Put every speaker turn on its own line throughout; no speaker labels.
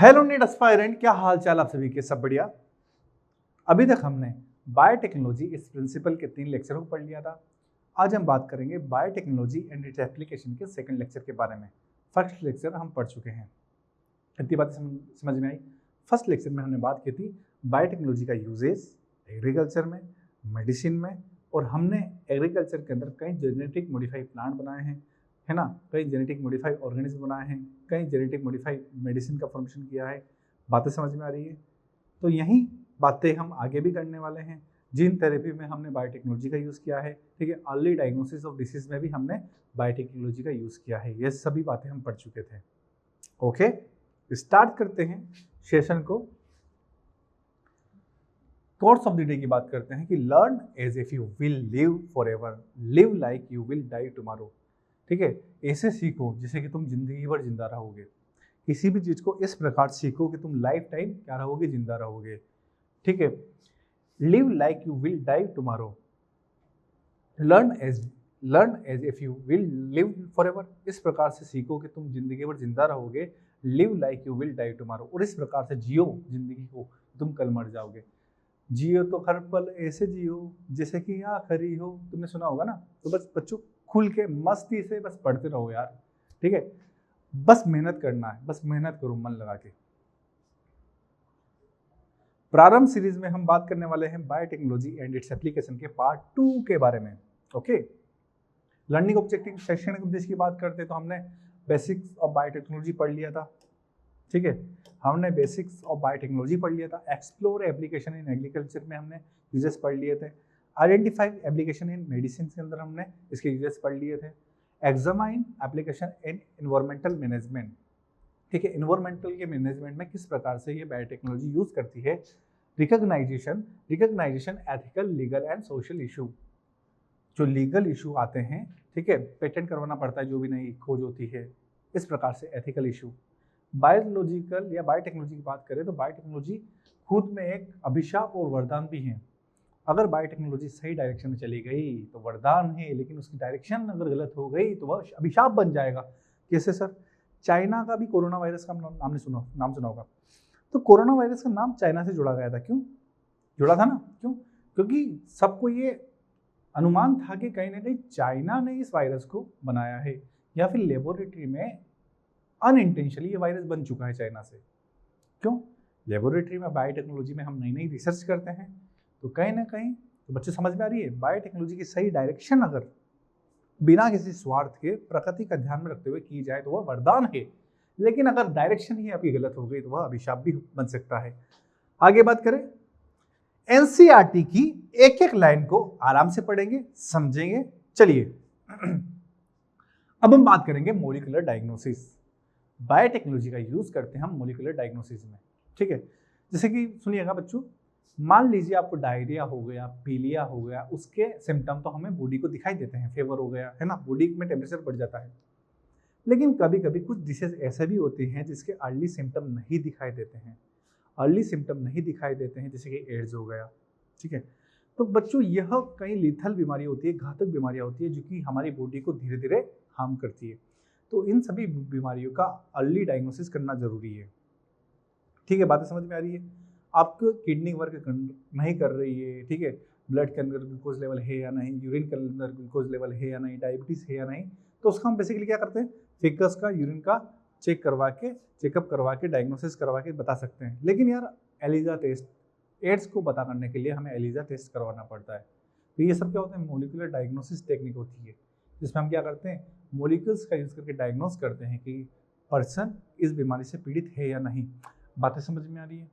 Hello NEET aspirant, क्या हाल चाल आप सभी के? सब बढ़िया। अभी तक हमने बायोटेक्नोलॉजी इस प्रिंसिपल के 3 लेक्चर को पढ़ लिया था। आज हम बात करेंगे बायोटेक्नोलॉजी एंड इट्स एप्लीकेशन के सेकंड लेक्चर के बारे में। फर्स्ट लेक्चर हम पढ़ चुके हैं, इतनी बातें समझ में आई। फर्स्ट लेक्चर में हमने बात की थी बायोटेक्नोलॉजी का यूजेस एग्रीकल्चर में, मेडिसिन में, और हमने एग्रीकल्चर के अंदर कई जेनेटिक मॉडिफाइड प्लांट बनाए हैं, है ना, कई जेनेटिक मॉडिफाइड ऑर्गेनिज्म बनाए हैं, कई जेनेटिक मॉडिफाइड मेडिसिन का फॉर्मेशन किया है। बातें समझ में आ रही है? तो यही बातें हम आगे भी करने वाले हैं। जीन थेरेपी में हमने बायोटेक्नोलॉजी का यूज़ किया है, ठीक है। अर्ली डायग्नोसिस ऑफ डिसीज में भी हमने बायोटेक्नोलॉजी का यूज़ किया है। ये सभी बातें हम पढ़ चुके थे। ओके, स्टार्ट करते हैं सेशन को। कोर्स ऑफ द डे की बात करते हैं कि learn as if you will live for ever, live like you will die tomorrow. ठीक है, ऐसे सीखो जैसे कि तुम जिंदगी भर जिंदा रहोगे। किसी भी चीज़ को इस प्रकार सीखो कि तुम लाइफ टाइम क्या रहोगे, जिंदा रहोगे। ठीक है, live like you will die tomorrow, learn as if you will live for ever. इस प्रकार से सीखो कि तुम जिंदगी भर जिंदा रहोगे। Live like you will die tomorrow, और इस प्रकार से जियो जिंदगी को, तुम कल मर जाओगे। जियो तो हर पल ऐसे जियो जैसे कि आखिरी हो। तुमने सुना होगा ना। तो बस बच्चों खुल के मस्ती से बस पढ़ते रहो यार, ठीक है। बस मेहनत करना है, बस मेहनत करो मन लगा के। प्रारंभ सीरीज में हम बात करने वाले हैं बायोटेक्नोलॉजी एंड इट्स एप्लीकेशन के पार्ट 2 के बारे में। ओके, लर्निंग ऑब्जेक्टिव शैक्षणिक उद्देश्य की बात करते हैं तो हमने बेसिक्स ऑफ बायोटेक्नोलॉजी पढ़ लिया था, ठीक है। हमने बेसिक्स ऑफ बायोटेक्नोलॉजी पढ़ लिया था। एक्सप्लोर एप्लीकेशन इन एग्रीकल्चर में हमने यूजेस पढ़ लिए थे। आइडेंटिफाई एप्लीकेशन इन मेडिसिन के अंदर हमने इसके यूजेस पढ़ लिए थे। Examine application in environmental management, ठीक है, इन्वायरमेंटल के मैनेजमेंट में किस प्रकार से ये बायोटेक्नोलॉजी यूज करती है। Recognization ethical, legal and social issue, जो लीगल इशू आते हैं, ठीक है, पेटेंट करवाना पड़ता है जो भी नई खोज होती है, इस प्रकार से एथिकल इशू। बायोलॉजिकल या बायोटेक्नोलॉजी की बात करें तो बायोटेक्नोलॉजी खुद में एक अभिशाप और वरदान भी है। अगर बायोटेक्नोलॉजी सही डायरेक्शन में चली गई तो वरदान है, लेकिन उसकी डायरेक्शन अगर गलत हो गई तो वह अभिशाप बन जाएगा। कैसे सर? चाइना का भी कोरोना वायरस का नाम सुना होगा। तो कोरोना वायरस का नाम चाइना से जुड़ा गया था। क्यों जुड़ा था ना? क्यों? क्योंकि सबको ये अनुमान था कि कहीं ना कहीं चाइना ने इस वायरस को बनाया है, या फिर लेबोरेटरी में अनइंटेंशनली ये वायरस बन चुका है चाइना से। क्यों? लेबोरेटरी में बायोटेक्नोलॉजी में हम नई नई रिसर्च करते हैं, तो कहीं ना कहीं तो बच्चे समझ में आ रही है, बायोटेक्नोलॉजी की सही डायरेक्शन अगर बिना किसी स्वार्थ के प्रकृति का ध्यान में रखते हुए की जाए तो वह वरदान है, लेकिन अगर डायरेक्शन ही आपकी गलत हो गई तो वह अभिशाप भी बन सकता है। आगे बात करें, एनसीईआरटी की एक एक लाइन को आराम से पढ़ेंगे, समझेंगे। चलिए अब हम बात करेंगे मॉलिक्यूलर डायग्नोसिस। बायोटेक्नोलॉजी का यूज करते हैं हम मॉलिक्यूलर डायग्नोसिस में, ठीक है। जैसे कि सुनिएगा बच्चों, मान लीजिए आपको डायरिया हो गया, पीलिया हो गया, उसके सिम्टम तो हमें बॉडी को दिखाई देते हैं। फीवर हो गया, है ना, बॉडी में टेम्परेचर बढ़ जाता है। लेकिन कभी कभी कुछ डिसीज ऐसे भी होते हैं जिसके अर्ली सिम्टम नहीं दिखाई देते हैं। जैसे कि एड्स हो गया, ठीक है। तो बच्चों यह कई लीथल बीमारी होती है, घातक बीमारियां होती है, जो कि हमारी बॉडी को धीरे धीरे हार्म करती है। तो इन सभी बीमारियों का अर्ली डायग्नोसिस करना जरूरी है, ठीक है। बातें समझ में आ रही है? आपको किडनी वर्क नहीं कर रही है, ठीक है, ब्लड के अंदर ग्लूकोज लेवल है या नहीं, यूरिन के अंदर ग्लूकोज लेवल है या नहीं, डायबिटीज है या नहीं, तो उसका हम बेसिकली क्या करते हैं, फिकस का, यूरिन का चेकअप करवा के डायग्नोसिस करवा के बता सकते हैं। लेकिन यार एलिजा टेस्ट, एड्स को पता करने के लिए हमें एलिजा टेस्ट करवाना पड़ता है। तो ये सब क्या होता है, मोलिकुलर डायग्नोसिस टेक्निक होती है, जिसमें हम क्या करते हैं, मोलिक्यूल्स का यूज करके डायग्नोस करते हैं कि पर्सन इस बीमारी से पीड़ित है या नहीं। बातें समझ में आ रही है?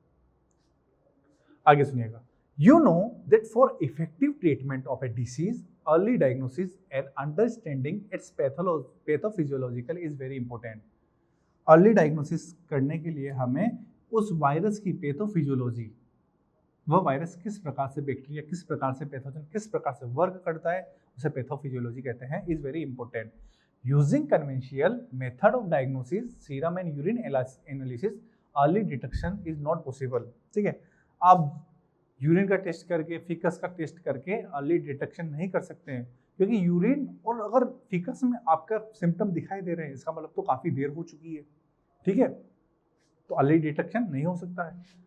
आगे सुनिएगा। You know that for effective treatment of A disease, early diagnosis and understanding its pathophysiological is very important. Early diagnosis करने के लिए हमें उस वायरस की पैथोफिजियोलॉजी, वह वायरस किस प्रकार से, बैक्टीरिया किस प्रकार से, पैथोजन किस प्रकार से वर्क करता है, उसे पैथोफिजियोलॉजी कहते हैं, is very important. Using conventional method of diagnosis, serum and urine analysis, early detection is not possible, ठीक है। आप यूरिन का टेस्ट करके, फिकस का टेस्ट करके अर्ली डिटेक्शन नहीं कर सकते हैं, क्योंकि यूरिन और अगर फिकस में आपका सिम्टम दिखाई दे रहे हैं, इसका मतलब तो काफी देर हो चुकी है, ठीक है। तो अर्ली डिटेक्शन नहीं हो सकता है।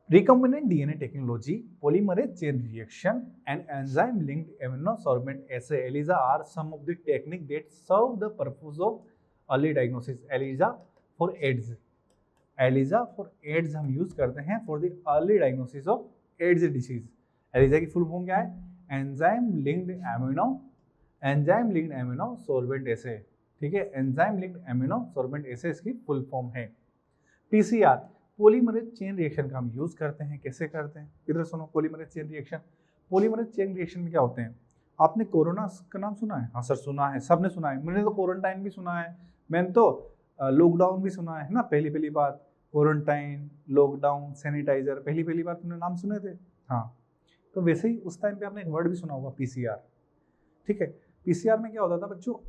Recombinant DNA technology, polymerase chain reaction, and enzyme-linked immunosorbent assay ELISA are some of the techniques that serve the purpose of early diagnosis. ELISA for AIDS. ELISA for AIDS हम use करते हैं for the early diagnosis of AIDS disease. ELISA की full form क्या है? Enzyme linked immunosorbent assay, ठीक है, enzyme linked immunosorbent assay इसकी full form है। PCR पॉलीमरेज चेन रिएक्शन का हम यूज करते हैं। कैसे करते हैं? इधर सुनो, polymerase chain reaction. Polymerase chain reaction में क्या होते हैं? आपने कोरोना का नाम सुना है? हाँ सर सुना है, सबने सुना है। मैंने तो क्वारंटाइन भी सुना है, मैंने तो लॉकडाउन भी सुना है ना। पहली बार क्वारंटाइन, लॉकडाउन, सैनिटाइजर, पहली बार तुमने नाम सुने थे। हाँ, तो वैसे ही उस टाइम पे आपने एक वर्ड भी सुना होगा, PCR, ठीक है। PCR में क्या होता था बच्चों?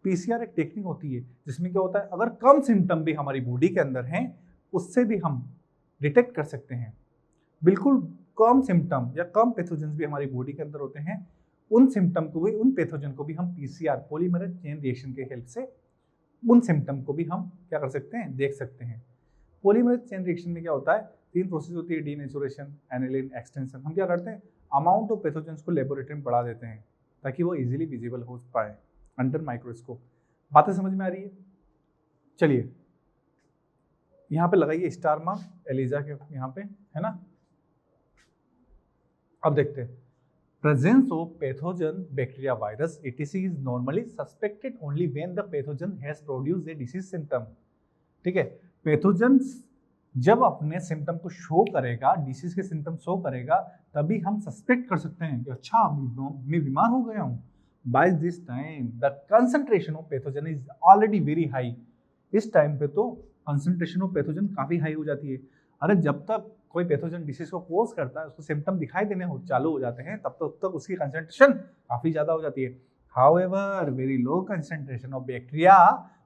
PCR एक टेक्निक होती है जिसमें क्या होता है, अगर कम सिम्टम भी हमारी बॉडी के अंदर हैं उससे भी हम डिटेक्ट कर सकते हैं। बिल्कुल कम सिम्टम या कम पैथोजेंस भी हमारी बॉडी के अंदर होते हैं, उन सिम्टम को भी, उन पैथोजन को भी हम PCR पॉलीमरेज चेन रिएक्शन के हेल्प से उन सिम्टम को भी हम क्या कर सकते हैं? देख सकते हैं। पॉलीमरेज चेन रिएक्शन में क्या होता है? 3 प्रोसेस होती है, डीनेचुरेशन, एनिलिन, एक्सटेंशन। हम क्या करते हैं? अमाउंट ऑफ पैथोजेंस को लेबोरेटरी में बढ़ा देते हैं ताकि वो इजीली विजिबल हो पाए अंडर माइक्रोस्कोप। बातें समझ में आ रही है? चलिए यहाँ पे लगाइए स्टार मार्क एलिजा के यहाँ पे, है ना। अब देखते हैं, presence of pathogen bacteria virus etc is normally suspected only when the pathogen has produced a disease symptom, ठीक है। पैथोजन जब अपने सिम्टम को शो करेगा, डिसीज के सिम्टम शो करेगा, तभी हम सस्पेक्ट कर सकते हैं कि अच्छा मैं बीमार हो गया हूँ। By this time the concentration of pathogen is already very high. इस टाइम पे तो कंसंट्रेशन ऑफ पैथोजन काफी हाई हो जाती है। अरे जब तक कोई पैथोजन डिसीज को कोज करता है, उसको सिम्टम दिखाई देने चालू हो जाते हैं, तब तक उसकी कंसंट्रेशन काफी ज्यादा हो जाती है। However very low concentration of bacteria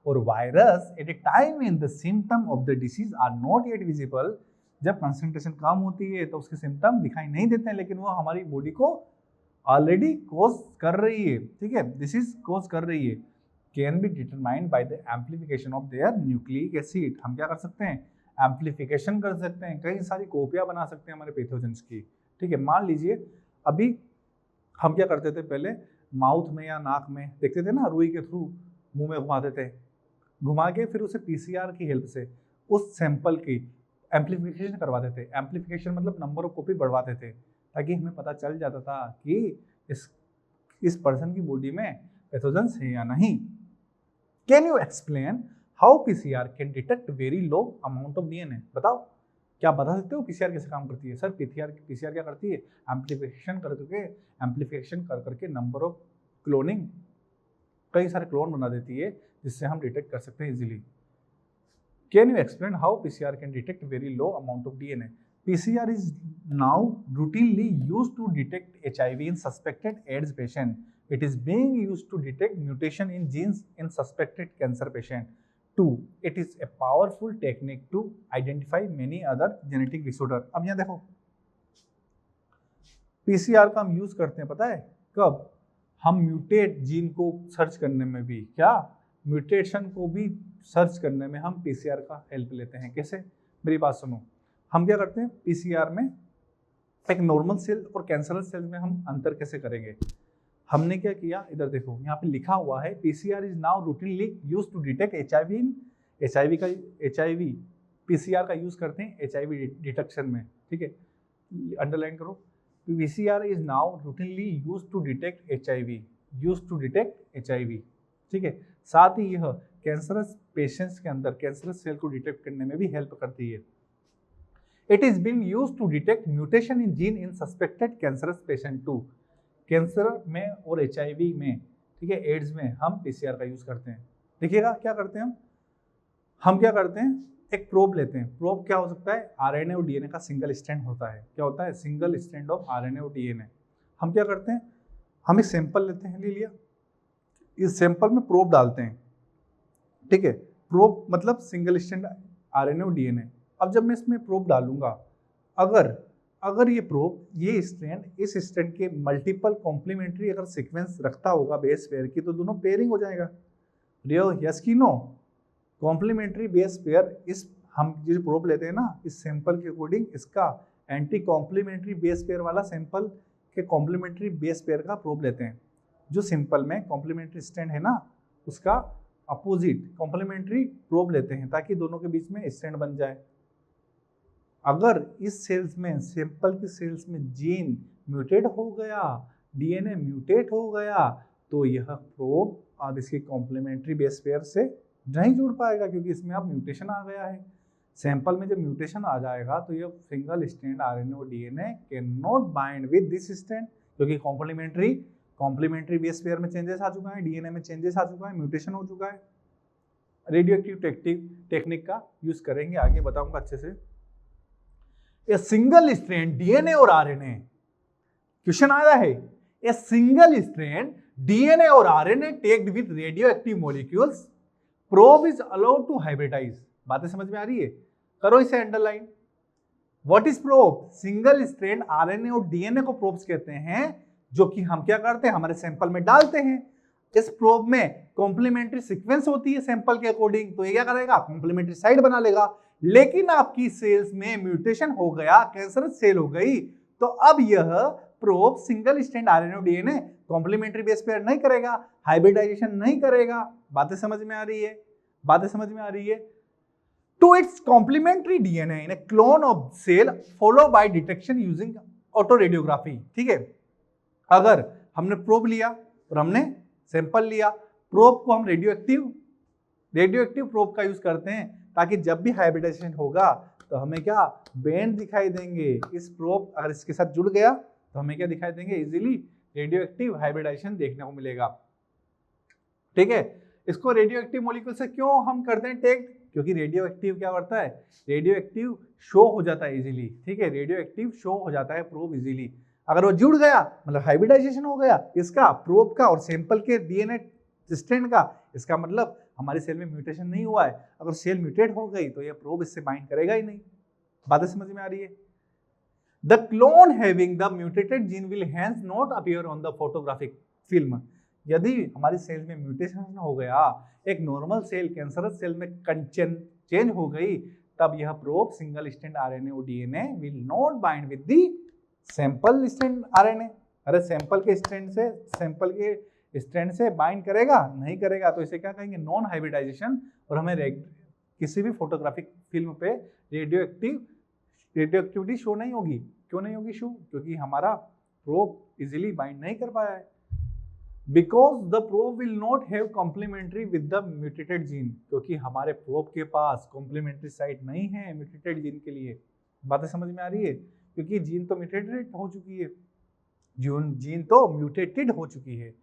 और virus at a time when the symptom of the disease are not yet visible. जब कंसंट्रेशन कम होती है तो उसके सिम्टम दिखाई नहीं देते हैं, लेकिन वो हमारी बॉडी को ऑलरेडी कोज कर रही है, ठीक है, डिसीज कोज कर रही है। Can be determined by the amplification of their nucleic acid. हम क्या कर सकते हैं? एम्प्लीफिकेशन कर सकते हैं, कई सारी कॉपियां बना सकते हैं हमारे पैथोजेंस की, ठीक है। मान लीजिए अभी हम क्या करते थे, पहले माउथ में या नाक में देखते थे ना, रुई के थ्रू मुंह में घुमाते थे, घुमा के फिर उसे PCR की हेल्प से उस सैंपल की एम्प्लीफिकेशन करवाते थे। एम्प्लीफिकेशन मतलब नंबर ऑफ कॉपी बढ़वाते थे, ताकि हमें पता चल जाता था कि इस पर्सन की बॉडी में पैथोजेंस है या नहीं। Can you explain how PCR can detect very low amount of DNA? बताओ, क्या बता सकते हो PCR कैसे काम करती है? सर PCR क्या करती है? एम्प्लीफिकेशन कर करके नंबर ऑफ क्लोनिंग, कई सारे क्लोन बना देती है, जिससे हम डिटेक्ट कर सकते हैं easily. Can you explain how PCR can detect very low amount of DNA? PCR is now routinely used to detect HIV in suspected AIDS patient. It is being used to detect mutation in genes in suspected cancer patient. 2. It is a powerful technique to identify many other genetic disorder. अब यहाँ देखो, PCR का हम use करते हैं, पता है कब? हम म्यूटेट जीन को सर्च करने में भी, क्या म्यूटेशन को भी सर्च करने में हम PCR का हेल्प लेते हैं। कैसे? मेरी बात सुनो, हम क्या करते हैं PCR में, एक नॉर्मल सेल और कैंसरस सेल में हम अंतर कैसे करेंगे? हमने क्या किया, इधर देखो, यहाँ पे लिखा हुआ है PCR is now routinely use to detect HIV in HIV PCR का यूज करते हैं HIV डिटेक्शन में, ठीक है, अंडरलाइन करो। PCR is now routinely use to detect HIV, ठीक है। साथ ही यह कैंसरस पेशेंट्स के अंदर कैंसरस सेल को डिटेक्ट करने में भी हेल्प करती है। It is being used to detect mutation in gene in suspected cancerous patient too. Cancer में और HIV में, ठीक है, एड्स में हम PCR का यूज करते हैं। देखिएगा क्या करते हैं हम क्या करते हैं, एक प्रोब लेते हैं। प्रोब क्या हो सकता है? RNA और DNA का सिंगल स्ट्रैंड होता है। क्या होता है? सिंगल स्ट्रैंड ऑफ RNA और DNA। हम क्या करते हैं, हम एक सैंपल लेते हैं, ले लिया, इस सैंपल में प्रोब डालते हैं, ठीक है। प्रोब मतलब सिंगल स्ट्रैंड RNA और DNA। अब जब मैं इसमें प्रोब डालूंगा, अगर ये प्रोब, ये स्ट्रैंड इस स्ट्रैंड के मल्टीपल कॉम्प्लीमेंट्री अगर सीक्वेंस रखता होगा बेस पेयर की, तो दोनों पेयरिंग हो जाएगा। रियो यस की नो? कॉम्प्लीमेंट्री बेस पेयर, इस हम जो प्रोब लेते हैं ना इस सैंपल के अकॉर्डिंग, इसका एंटी कॉम्प्लीमेंट्री बेस पेयर वाला सैंपल के कॉम्प्लीमेंट्री बेस पेयर का प्रोब लेते हैं। जो सिंपल में कॉम्प्लीमेंट्री स्टैंड है ना उसका अपोजिट कॉम्प्लीमेंट्री प्रोब लेते हैं ताकि दोनों के बीच में स्टैंड बन जाए। अगर इस सेल्स में सैंपल की सेल्स में जीन म्यूटेट हो गया, डीएनए म्यूटेट हो गया, तो यह प्रोब अब इसके कॉम्प्लीमेंट्री बेस पेयर से नहीं जुड़ पाएगा क्योंकि इसमें अब म्यूटेशन आ गया है। सैंपल में जब म्यूटेशन आ जाएगा तो ये सिंगल स्टैंड आरएनए और DNA can not bind with this stand क्योंकि कॉम्प्लीमेंट्री बेस पेयर में चेंजेस आ चुका है, डीएनए में चेंजेस आ चुका है, म्यूटेशन हो चुका है। रेडियो एक्टिव टेक्निक का यूज करेंगे, आगे बताऊंगा अच्छे से। ए सिंगल स्ट्रैंड डीएनए और आरएनए, क्वेश्चन आया है, ए सिंगल स्ट्रैंड डीएनए और RNA tagged with radio active molecules, probe is allowed to hybridize. बातें समझ में आ रही है? करो इसे underline. What is probe? Single strand RNA और डीएनए को प्रोब्स कहते हैं, जो कि हम क्या करते हैं हमारे सैंपल में डालते हैं। इस प्रोब में कॉम्प्लीमेंट्री सीक्वेंस होती है सैंपल के अकॉर्डिंग, तो ये क्या करेगा कॉम्प्लीमेंट्री साइड बना लेगा। लेकिन आपकी सेल्स में म्यूटेशन हो गया, कैंसरस सेल हो गई, तो अब यह प्रोब सिंगल स्ट्रैंड आरएनए और डीएनए कॉम्प्लीमेंट्री बेस पेयर नहीं करेगा, हाइब्रिडाइजेशन नहीं करेगा। बातें समझ में आ रही है? बातें समझ में आ रही है? To its complementary DNA in a clone of cell follow by detection using autoradiography. ठीक है, अगर हमने प्रोब लिया और हमने सैंपल लिया, प्रोब को हम रेडियो एक्टिव प्रोब का यूज करते हैं ताकि जब भी हाइब्रिडाइजेशन होगा तो हमें क्या बैंड दिखाई देंगे। इस प्रोब अगर इसके साथ जुड़ गया तो हमें क्या दिखाई देंगे, इजीली रेडियो एक्टिव हाइब्रिडाइजेशन देखने को मिलेगा। ठीक है, इसको रेडियो एक्टिव मॉलिक्यूल से क्यों हम करते हैं टेक्ड? क्योंकि रेडियो एक्टिव क्या करता है, रेडियो एक्टिव शो हो जाता है इजीली। ठीक है, रेडियो एक्टिव शो हो जाता है प्रोब इजीली। अगर वो जुड़ गया मतलब हाइब्रिडाइजेशन हो गया इसका, प्रोब का और सैंपल के डीएनए स्ट्रैंड का, इसका मतलब हमारे सेल में म्यूटेशन नहीं हुआ है। अगर सेल म्यूटेट हो गई तो ये प्रोब इससे बाइंड करेगा ही नहीं। बातें समझ में आ रही है? The clone having the mutated gene will hence not appear on the photographic film. यदि हमारी सेल में म्यूटेशन हो गया, एक नॉर्मल सेल कैंसरस सेल में चेंज हो गई, तब यह प्रोब सिंगल स्ट्रैंड आरएनए और DNA will not bind with the sample strand RNA. अरे सैंपल के स्ट्रैंड से बाइंड करेगा? नहीं करेगा। तो इसे क्या कहेंगे, नॉन हाइब्रिडाइजेशन। और हमें किसी भी फोटोग्राफिक फिल्म पे रेडियो एक्टिविटी शो नहीं होगी। क्यों नहीं होगी शो? क्योंकि हमारा प्रोब इजीली बाइंड नहीं कर पाया है। Because the probe will not have complementary with the mutated gene, क्योंकि हमारे प्रोब के पास कॉम्प्लीमेंट्री साइट नहीं है म्यूटेटेड जीन के लिए। बातें समझ में आ रही है? क्योंकि जीन तो म्यूटेटेड हो चुकी है, जीन तो म्यूटेटेड हो चुकी है।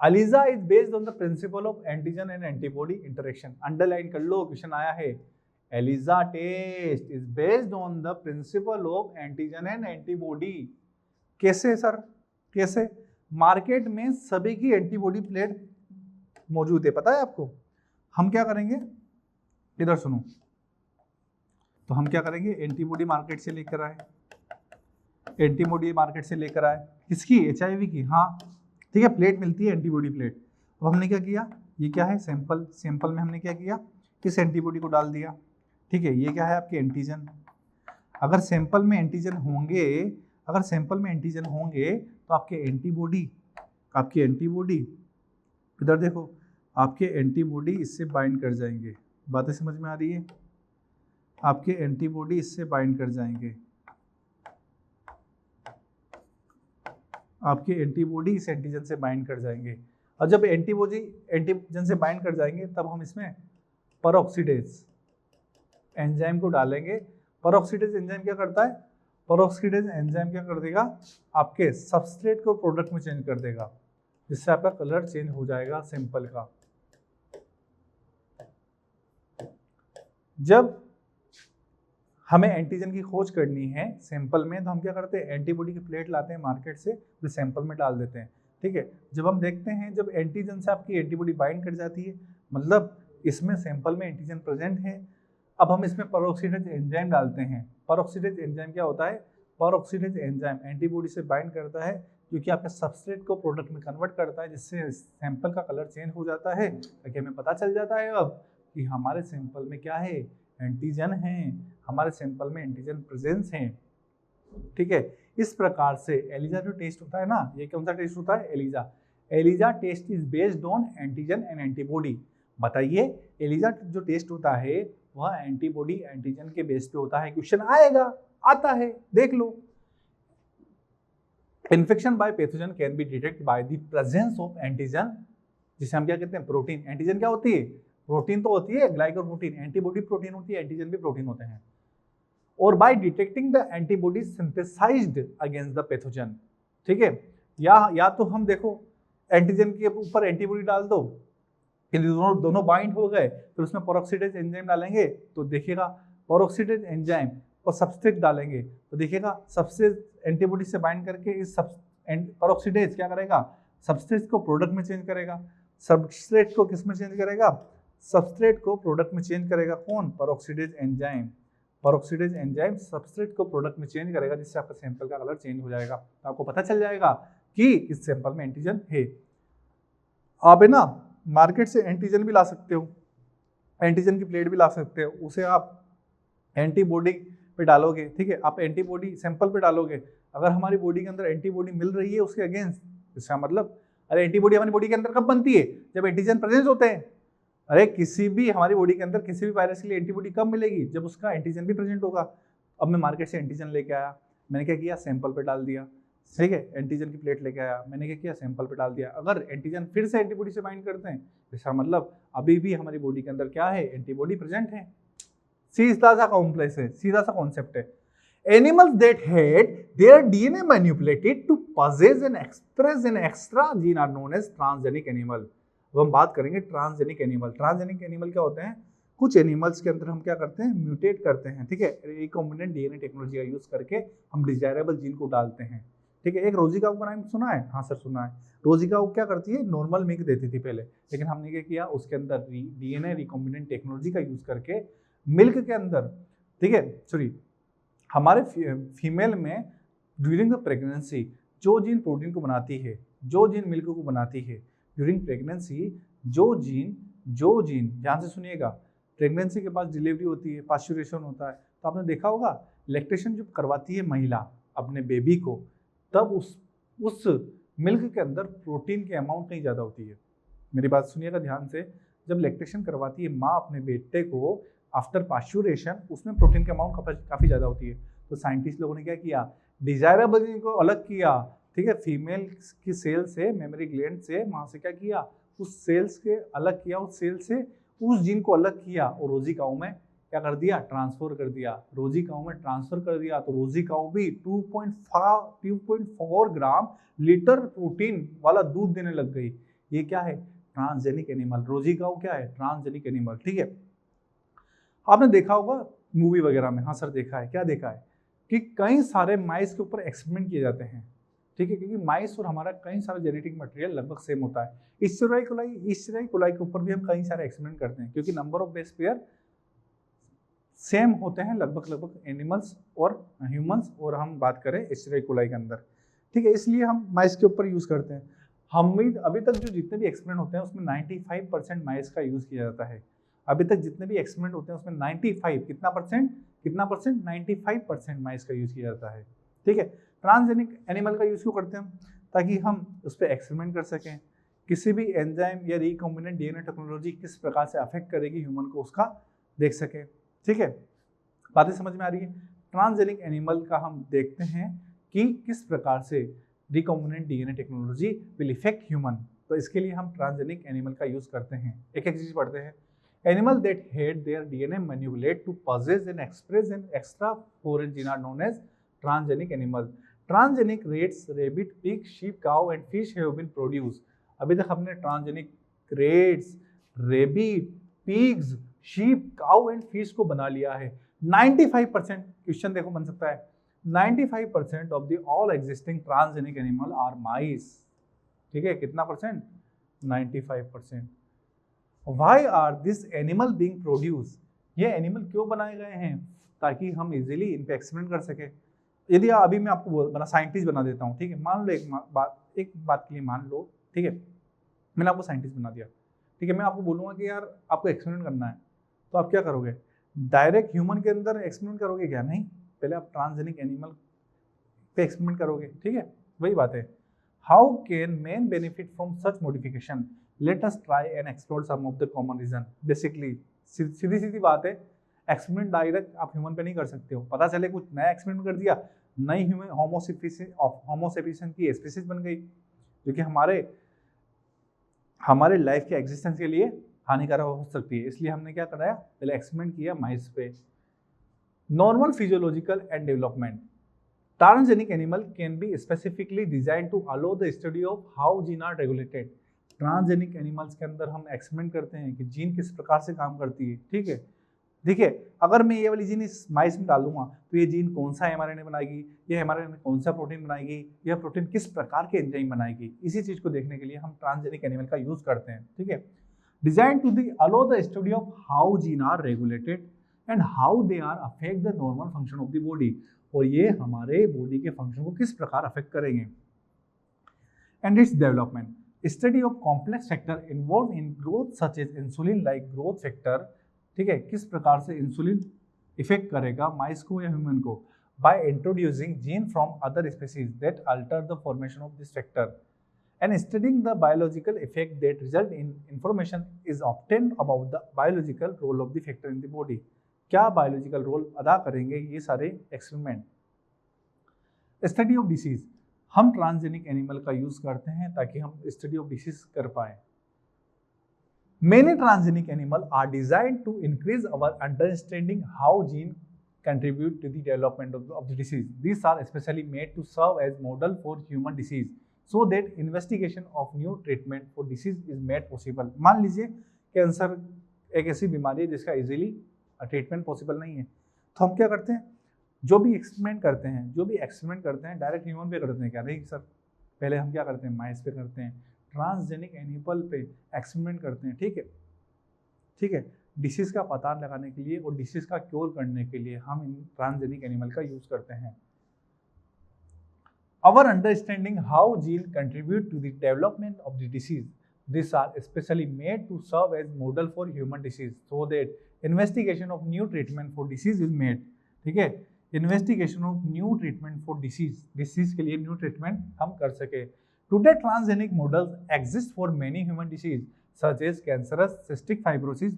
ELISA is based on the principle of antigen and antibody interaction. Underline कर लो, क्वेश्चन आया है। ELISA test is based on the principle of antigen and antibody. कैसे सर? कैसे? मार्केट में सभी की एंटीबॉडी प्लेट मौजूद है, पता है आपको। हम क्या करेंगे, इधर सुनो, तो हम क्या करेंगे, एंटीबॉडी मार्केट से लेकर आए, एंटीबॉडी मार्केट से लेकर आए किसकी, HIV की। हाँ ठीक है, प्लेट मिलती है एंटीबॉडी प्लेट। अब हमने क्या किया, ये क्या है सैंपल में हमने क्या किया, इस एंटीबॉडी को डाल दिया। ठीक है, ये क्या है आपके एंटीजन। अगर सैंपल में एंटीजन होंगे तो आपके एंटीबॉडी इधर देखो, आपके एंटीबॉडी इससे बाइंड कर जाएंगे। बातें समझ में आ रही है? आपके एंटीबॉडी इससे बाइंड कर जाएंगे, आपके एंटीबॉडी इस एंटीजन से बाइंड कर जाएंगे। और जब एंटीजन से बाइंड कर जाएंगे तब हम इसमें परऑक्सीडेज एंजाइम को डालेंगे। परऑक्सीडेज एंजाइम क्या करता है, परऑक्सीडेज एंजाइम क्या कर देगा, आपके सबस्ट्रेट को प्रोडक्ट में चेंज कर देगा, जिससे आपका कलर चेंज हो जाएगा सैंपल का। जब हमें एंटीजन की खोज करनी है सैंपल में, तो हम क्या करते हैं, एंटीबॉडी की प्लेट लाते हैं मार्केट से, फिर सैंपल में डाल देते हैं। ठीक है, जब हम देखते हैं जब एंटीजन से आपकी एंटीबॉडी बाइंड कर जाती है, मतलब इसमें सैंपल में एंटीजन प्रेजेंट है। अब हम इसमें परऑक्सीडेज एंजाइम डालते हैं। परऑक्सीडेज एंजाइम क्या होता है, परऑक्सीडेज एंजाइम एंटीबॉडी से बाइंड करता है, क्योंकि आपके सबस्ट्रेट को प्रोडक्ट में कन्वर्ट करता है, जिससे सैंपल का कलर चेंज हो जाता है, ताकि हमें पता चल जाता है अब कि हमारे सैंपल में क्या है, एंटीजन है, हमारे सैंपल में एंटीजन प्रेजेंस है। ठीक है, इस प्रकार से एलिजा जो टेस्ट होता है ना, ये कौन सा टेस्ट होता है, ELISA. ELISA test is based on antigen and antibody. बताइए, एलिजा जो टेस्ट होता है वह एंटीबॉडी एंटीजन के बेस पे होता है। क्वेश्चन आएगा, आता है, देख लो। Infection by pathogen can be detect by the presence of antigen, जिसे हम क्या कहते हैं, प्रोटीन। एंटीजन क्या होती है, प्रोटीन तो होती है, ग्लाइकोप्रोटीन। एंटीबॉडी प्रोटीन होती है, एंटीजन भी प्रोटीन होते हैं। और by detecting the antibody synthesized against the pathogen. ठीक है, या तो हम देखो एंटीजन के ऊपर एंटीबॉडी डाल दो, कि दोनों बाइंड हो गए, फिर उसमें पेरोक्सीडेज एंजाइम डालेंगे तो देखिएगा पेरोक्सीडेज एंजाइम, और सबस्ट्रेट डालेंगे तो देखिएगा सबस्ट्रेट एंटीबॉडी से बाइंड करके इस पेरोक्सीडेज क्या करेगा, सबस्ट्रेट को प्रोडक्ट में चेंज करेगा। सबस्ट्रेट को किस में चेंज करेगा, सबस्ट्रेट को प्रोडक्ट में चेंज करेगा। कौन, peroxidase enzyme. Peroxidase enzyme substrate को प्रोडक्ट में चेंज करेगा, जिससे आपका सैंपल का कलर चेंज हो जाएगा। तो आपको पता चल जाएगा कि इस सैंपल में एंटीजन है। आप है ना मार्केट से एंटीजन भी ला सकते हो, एंटीजन की प्लेट भी ला सकते हो, उसे आप एंटीबॉडी पे डालोगे। ठीक है, आप एंटीबॉडी सैंपल पे डालोगे, अगर हमारी बॉडी के अंदर एंटीबॉडी मिल रही है उसके अगेंस्ट, इसका मतलब, अरे एंटीबॉडी हमारी बॉडी के अंदर कब बनती है, जब एंटीजन प्रेजेंट होते हैं। अरे किसी भी हमारी बॉडी के अंदर किसी भी वायरस के लिए एंटीबॉडी कब मिलेगी, जब उसका एंटीजन भी प्रेजेंट होगा। अब मैं मार्केट से एंटीजन लेके आया, मैंने क्या किया, सैंपल पे डाल दिया। ठीक है, एंटीजन की प्लेट लेके आया, मैंने क्या किया, सैंपल पे डाल दिया। अगर एंटीजन फिर से एंटीबॉडी से बाइंड करते हैं, इसका मतलब अभी भी हमारी बॉडी के अंदर क्या है, एंटीबॉडी प्रेजेंट है। सीधा सा कॉम्प्लेक्स है, सीधा सा कॉन्सेप्ट है। Animals that had their DNA manipulated to possess and express an extra gene are known as transgenic animal। अब हम बात करेंगे ट्रांसजेनिक एनिमल। ट्रांसजेनिक एनिमल क्या होते हैं, कुछ एनिमल्स के अंदर हम क्या करते हैं, म्यूटेट करते हैं। ठीक है, रिकॉम्बिनेंट डीएनए टेक्नोलॉजी का यूज करके हम डिजायरेबल जीन को डालते हैं। ठीक है, एक रोजी काऊ का नाम सुना है, हाँ सर सुना है। रोजी काऊ क्या करती है, नॉर्मल मिल्क देती थी पहले, लेकिन हमने क्या किया, उसके अंदर डीएनए रिकॉम्बिनेंट टेक्नोलॉजी का यूज करके मिल्क के अंदर, ठीक है सॉरी, हमारे फीमेल में ड्यूरिंग द प्रेगनेंसी जो जीन प्रोटीन को बनाती है, जो जीन मिल्क को बनाती है, ड्यूरिंग प्रेगनेंसी जो जीन ध्यान से सुनिएगा, प्रेगनेंसी के बाद डिलीवरी होती है, पास्चुरेशन होता है, तो आपने देखा होगा लैक्टेशन जब करवाती है महिला अपने बेबी को, तब उस मिल्क के अंदर प्रोटीन की अमाउंट कहीं ज़्यादा होती है। मेरी बात सुनिएगा ध्यान से, जब लैक्टेशन करवाती है माँ अपने बेटे को आफ्टर पास्चुरेशन, उसमें प्रोटीन की अमाउंट काफ़ी ज़्यादा होती है। तो साइंटिस्ट लोगों ने क्या किया, डिजायरेबल जीन को अलग किया। ठीक है, फीमेल की सेल से, मेमोरी ग्लैंड से, वहाँ से क्या किया, उस सेल्स के अलग किया, उस सेल से उस जीन को अलग किया, और रोजी काऊ में क्या कर दिया, ट्रांसफर कर दिया। रोजी काऊ में ट्रांसफर कर दिया तो रोजी काऊ भी 2.4 ग्राम लीटर प्रोटीन वाला दूध देने लग गई। ये क्या है, ट्रांसजेनिक एनिमल। रोजी काऊ क्या है, ट्रांसजेनिक एनिमल। ठीक है, आपने देखा होगा मूवी वगैरह में, हाँ सर देखा है, क्या देखा है कि कई सारे माइस के ऊपर एक्सपेरिमेंट किए जाते हैं। ठीक है, क्योंकि माइस और हमारा कई सारा जेनेटिक मटेरियल लगभग सेम होता है। ईस्चेरिया कोलाई के ऊपर भी हम कई सारे एक्सपेरिमेंट करते हैं, क्योंकि number of base pair same होते हैं लगभग एनिमल्स और ह्यूमंस, और हम बात करें ईस्चेरिया कोलाई के अंदर। ठीक है, इसलिए हम माइस के ऊपर यूज़ करते हैं। हम अभी तक जो जितने भी एक्सपेरिमेंट होते हैं उसमें 95% माइस का यूज़ किया जाता है। अभी तक जितने भी एक्सपेरिमेंट होते हैं उसमें 95 कितना परसेंट 95% माइस का यूज़ किया जाता है। ठीक है, ट्रांसजेनिक एनिमल का यूज़ क्यों करते हैं हम, ताकि हम उस पर एक्सपेरिमेंट कर सकें, किसी भी एंजाइम या रिकॉम्बिनेंट डीएनए टेक्नोलॉजी किस प्रकार से अफेक्ट करेगी ह्यूमन को, उसका देख सकें। ठीक है, बातें समझ में आ रही है। ट्रांसजेनिक एनिमल का हम देखते हैं कि किस प्रकार से recombinant DNA technology will effect human. तो इसके लिए हम ट्रांसजेनिक एनिमल का यूज़ करते हैं। एक एक चीज़ पढ़ते हैं। Animal that had their DNA manipulated to possess and express an extra foreign gene are known as transgenic animal. Transgenic rates, rabbit, pig, sheep, cow and fish have been produced. अभी तक हमने transgenic rates, rebate, pigs, sheep, cow and fish को बना लिया है। 95% question देखो बन सकता है, 95% of the all existing transgenic animal are mice. ठीक है, कितना percent, 95%। Why are this animal being produced? ये एनिमल क्यों बनाए गए हैं, ताकि हम इजीली इन पे एक्सपेरिमेंट कर सके। यदि अभी मैं आपको साइंटिस्ट बना देता हूँ, ठीक है, मान लो एक बात के लिए मान लो, ठीक है, मैंने आपको साइंटिस्ट बना दिया, ठीक है, मैं आपको बोलूँगा कि यार आपको एक्सपेरिमेंट करना है, तो आप क्या करोगे, डायरेक्ट ह्यूमन के अंदर एक्सपेरिमेंट करोगे क्या? नहीं, पहले आप ट्रांसजेनिक एनिमल पे एक्सपेरिमेंट करोगे, ठीक है, वही बात है। How can man benefit from such modification, let us try and explore some of the common reason. Basically सीधी सीधी बात है, एक्सपेरिमेंट डायरेक्ट आप ह्यूमन पे नहीं कर सकते हो, पता चले कुछ नया एक्सपेरिमेंट कर दिया, नई ह्यूमन होमोसेपियन की स्पीसीज बन गई जो कि हमारे लाइफ के एग्जिस्टेंस के लिए हानिकारक हो सकती है, इसलिए हमने क्या कराया, पहले एक्सपेरिमेंट किया माइस पे। Normal physiological and development, transgenic animal can be specifically design to allow the study of how gene are regulated. Transgenic animals के अंदर हम एक्सपेरिमेंट करते हैं कि जीन किस प्रकार से काम करती है, ठीक है। देखिए, अगर मैं ये वाली जीन इस माइस में डालूंगा तो ये जीन कौन सा mRNA बनाएगी, ये mRNA कौन सा प्रोटीन बनाएगी, यह प्रोटीन किस प्रकार के एंजाइम बनाएगी, इसी चीज को देखने के लिए हम ट्रांसजेनिक एनिमल का यूज करते हैं, ठीक है। Design to the allow the study of how gene are regulated and how they are affect the normal function of the body, और ये हमारे बॉडी के फंक्शन को किस प्रकार अफेक्ट करेंगे। And its development, study of complex factor involve in growth such as insulin like growth factor, ठीक है, किस प्रकार से इंसुलिन इफेक्ट करेगा माइस को या ह्यूमन को, by introducing gene from other species that alter the formation of this factor and studying the biological effect that result in information is obtained about the biological role of the factor in the body. क्या biological role अदा करेंगे ये सारे experiment. Study of disease, हम transgenic animal का use करते हैं ताकि हम स्टडी ऑफ डिसीज कर पाए। Many transgenic animals are designed to increase our understanding how genes contribute to the development of the disease. These are especially made to serve as model for human disease, so that investigation of new treatment for disease is made possible. मान लीजिए cancer एक ऐसी बीमारी है जिसका easily treatment possible नहीं है, तो हम क्या करते हैं, जो भी एक्सपेरिमेंट करते हैं डायरेक्ट ह्यूमन पे करते हैं क्या? नहीं सर, पहले हम क्या करते हैं, माइस पे करते हैं, ट्रांसजेनिक एनिमल पे एक्सपेरिमेंट करते हैं, ठीक है, डिसीज का पता लगाने के लिए और डिसीज का क्योर करने के लिए हम इन ट्रांसजेनिक एनिमल का यूज करते हैं। Our understanding how genes contribute to the development of the disease, these are especially made to serve as model for human disease, so that investigation of new treatment for disease is made, ठीक है, investigation of new treatment for disease के लिए new treatment हम कर सके। Today, transgenic models exist for many human diseases such as cancerous, cystic fibrosis,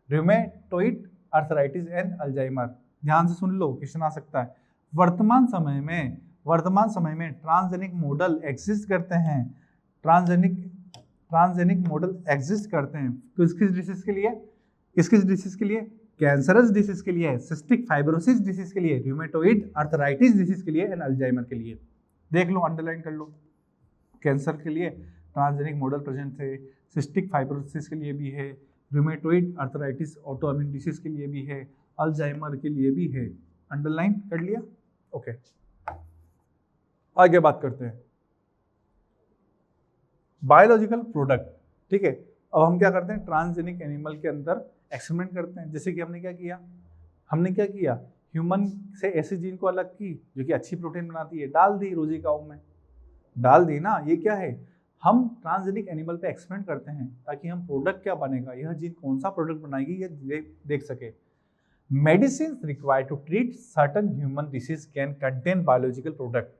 rheumatoid arthritis and Alzheimer। ध्यान से सुन लो, question आ सकता है। वर्तमान समय में ट्रांसजेनिक मॉडल एग्जिस्ट करते हैं, ट्रांसजेनिक मॉडल एग्जिस्ट करते हैं किस डिसीज के लिए, कैंसरस डिसीज के लिए, सिस्टिक फाइब्रोसिस डिसीज के लिए, र्यूमेटोइड आर्थराइटिस डिसीज के लिए एंड अल्जाइमर के लिए। देख लो, अंडरलाइन कर लो, कैंसर के लिए ट्रांसजेनिक मॉडल प्रेजेंट थे, सिस्टिक फाइब्रोसिस के लिए भी है, रूमेटोइड आर्थराइटिस ऑटोइम्यून डिसीज के लिए भी है, अल्जाइमर के लिए भी है। अंडरलाइन कर लिया, ओके। आगे बात करते हैं बायोलॉजिकल प्रोडक्ट, ठीक है। अब हम क्या करते हैं, ट्रांसजेनिक एनिमल के अंदर एक्सपेरिमेंट करते हैं। जैसे कि हमने क्या किया, ह्यूमन से ऐसे जीन को अलग की जो कि अच्छी प्रोटीन बनाती है, डाल दी रोजी काऊ में, डाल दी ना। ये क्या है, हम ट्रांसजेनिक एनिमल पे एक्सपेरिमेंट करते हैं ताकि हम प्रोडक्ट क्या बनेगा, यह जीन कौन सा प्रोडक्ट बनाएगी ये देख सके। Medicine required to treat certain human disease can contain biological product,